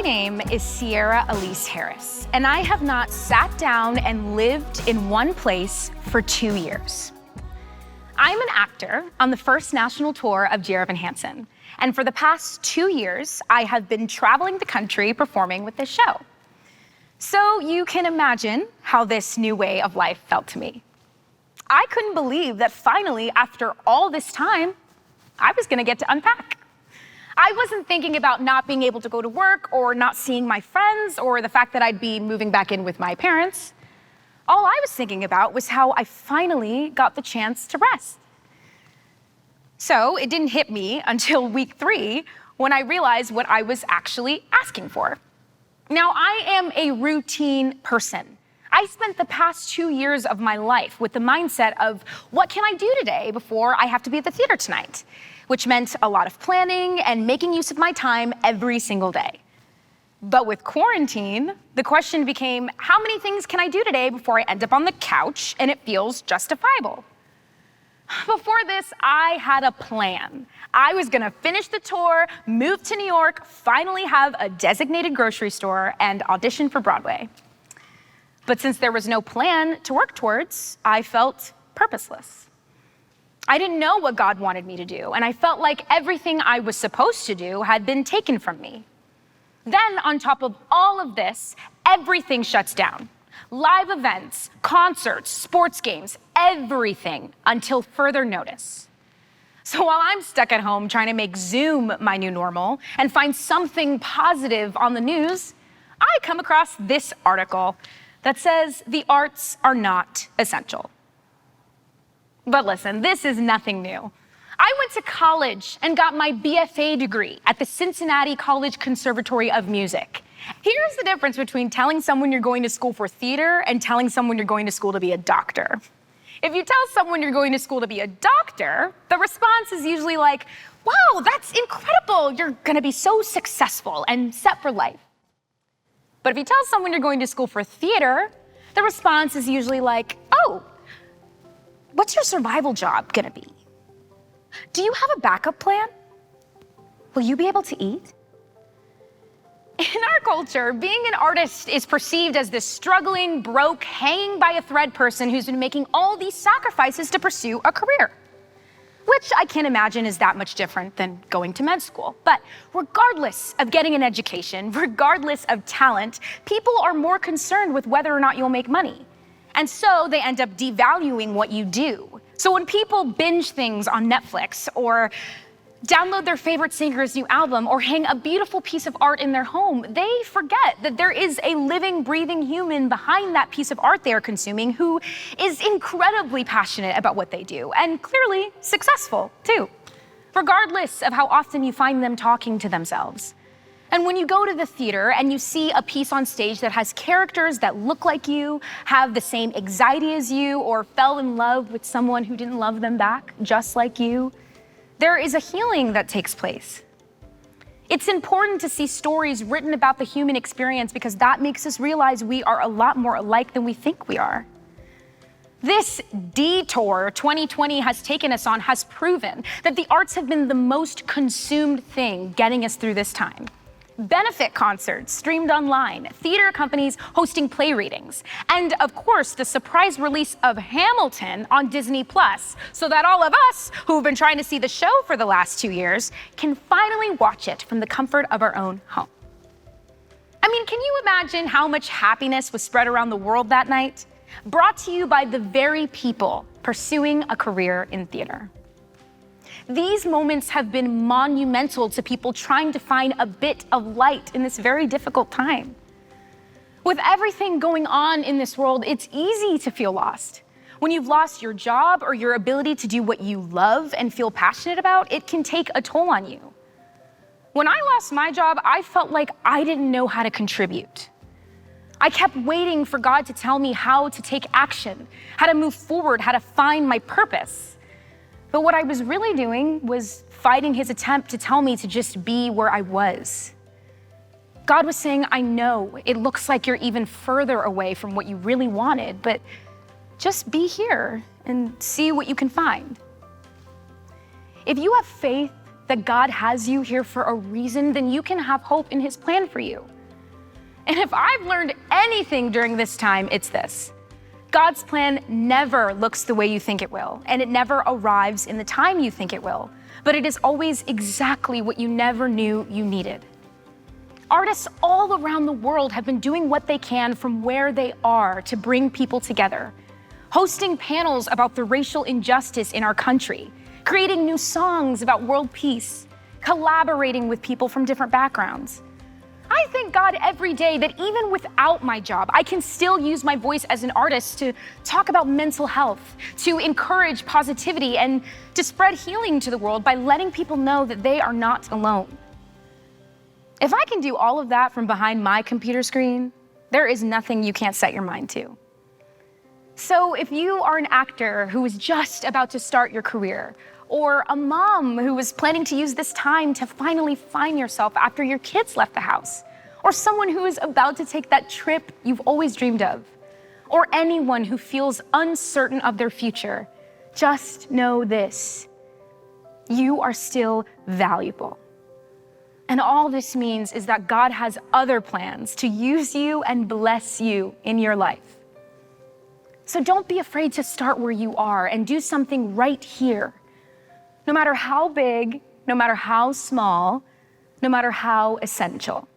My name is Ciara Elise Harris, and I have not sat down and lived in one place for 2 years. I'm an actor on the first national tour of Ciara Van Hansen, and for the past 2 years, I have been traveling the country performing with this show. So you can imagine how this new way of life felt to me. I couldn't believe that finally, after all this time, I was gonna get to unpack. I wasn't thinking about not being able to go to work or not seeing my friends or the fact that I'd be moving back in with my parents. All I was thinking about was how I finally got the chance to rest. So it didn't hit me until week 3 when I realized what I was actually asking for. Now, I am a routine person. I spent the past 2 years of my life with the mindset of what can I do today before I have to be at the theater tonight, which meant a lot of planning and making use of my time every single day. But with quarantine, the question became, how many things can I do today before I end up on the couch and it feels justifiable? Before this, I had a plan. I was gonna finish the tour, move to New York, finally have a designated grocery store, and audition for Broadway. But since there was no plan to work towards, I felt purposeless. I didn't know what God wanted me to do, and I felt like everything I was supposed to do had been taken from me. Then, on top of all of this, everything shuts down. Live events, concerts, sports games, everything until further notice. So while I'm stuck at home trying to make Zoom my new normal and find something positive on the news, I come across this article that says the arts are not essential. But listen, this is nothing new. I went to college and got my BFA degree at the Cincinnati College Conservatory of Music. Here's the difference between telling someone you're going to school for theater and telling someone you're going to school to be a doctor. If you tell someone you're going to school to be a doctor, the response is usually like, wow, that's incredible. You're gonna be so successful and set for life. But if you tell someone you're going to school for theater, the response is usually like, oh, what's your survival job gonna be? Do you have a backup plan? Will you be able to eat? In our culture, being an artist is perceived as this struggling, broke, hanging by a thread person who's been making all these sacrifices to pursue a career, which I can't imagine is that much different than going to med school. But regardless of getting an education, regardless of talent, people are more concerned with whether or not you'll make money. And so they end up devaluing what you do. So when people binge things on Netflix or download their favorite singer's new album or hang a beautiful piece of art in their home, they forget that there is a living, breathing human behind that piece of art they are consuming who is incredibly passionate about what they do and clearly successful too, regardless of how often you find them talking to themselves. And when you go to the theater and you see a piece on stage that has characters that look like you, have the same anxiety as you, or fell in love with someone who didn't love them back just like you, there is a healing that takes place. It's important to see stories written about the human experience because that makes us realize we are a lot more alike than we think we are. This detour 2020 has taken us on has proven that the arts have been the most consumed thing getting us through this time. Benefit concerts streamed online, theater companies hosting play readings, and of course, the surprise release of Hamilton on Disney+, so that all of us who've been trying to see the show for the last 2 years can finally watch it from the comfort of our own home. I mean, can you imagine how much happiness was spread around the world that night? Brought to you by the very people pursuing a career in theater. These moments have been monumental to people trying to find a bit of light in this very difficult time. With everything going on in this world, it's easy to feel lost. When you've lost your job or your ability to do what you love and feel passionate about, it can take a toll on you. When I lost my job, I felt like I didn't know how to contribute. I kept waiting for God to tell me how to take action, how to move forward, how to find my purpose. But what I was really doing was fighting his attempt to tell me to just be where I was. God was saying, I know it looks like you're even further away from what you really wanted, but just be here and see what you can find. If you have faith that God has you here for a reason, then you can have hope in His plan for you. And if I've learned anything during this time, it's this. God's plan never looks the way you think it will, and it never arrives in the time you think it will, but it is always exactly what you never knew you needed. Artists all around the world have been doing what they can from where they are to bring people together, hosting panels about the racial injustice in our country, creating new songs about world peace, collaborating with people from different backgrounds. I thank God every day that even without my job, I can still use my voice as an artist to talk about mental health, to encourage positivity, and to spread healing to the world by letting people know that they are not alone. If I can do all of that from behind my computer screen, there is nothing you can't set your mind to. So if you are an actor who is just about to start your career, or a mom who is planning to use this time to finally find yourself after your kids left the house, or someone who is about to take that trip you've always dreamed of, or anyone who feels uncertain of their future, just know this: you are still valuable. And all this means is that God has other plans to use you and bless you in your life. So don't be afraid to start where you are and do something right here. No matter how big, no matter how small, no matter how essential.